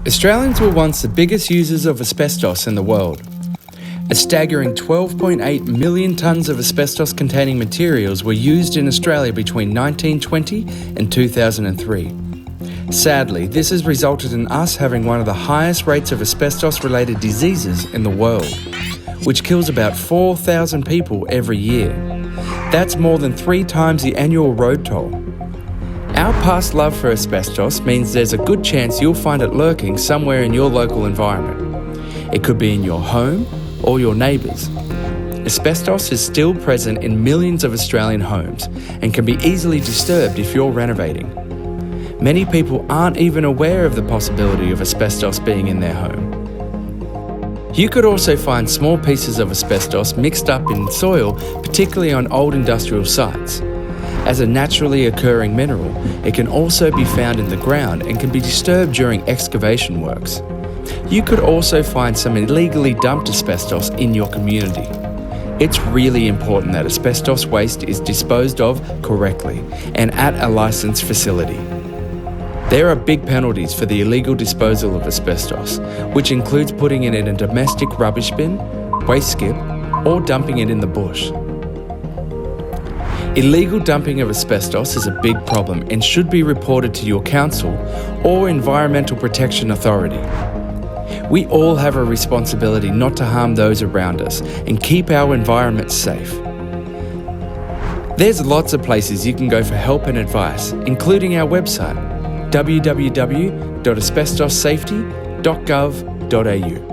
Australians were once the biggest users of asbestos in the world. A staggering 12.8 million tonnes of asbestos-containing materials were used in Australia between 1920 and 2003. Sadly, this has resulted in us having one of the highest rates of asbestos-related diseases in the world, which kills about 4,000 people every year. That's more than 3 times the annual road toll. Our past love for asbestos means there's a good chance you'll find it lurking somewhere in your local environment. It could be in your home or your neighbours. Asbestos is still present in millions of Australian homes and can be easily disturbed if you're renovating. Many people aren't even aware of the possibility of asbestos being in their home. You could also find small pieces of asbestos mixed up in soil, particularly on old industrial sites. As a naturally occurring mineral, it can also be found in the ground and can be disturbed during excavation works. You could also find some illegally dumped asbestos in your community. It's really important that asbestos waste is disposed of correctly and at a licensed facility. There are big penalties for the illegal disposal of asbestos, which includes putting it in a domestic rubbish bin, waste skip, or dumping it in the bush. Illegal dumping of asbestos is a big problem and should be reported to your council or Environmental Protection Authority. We all have a responsibility not to harm those around us and keep our environment safe. There's lots of places you can go for help and advice, including our website, www.asbestossafety.gov.au.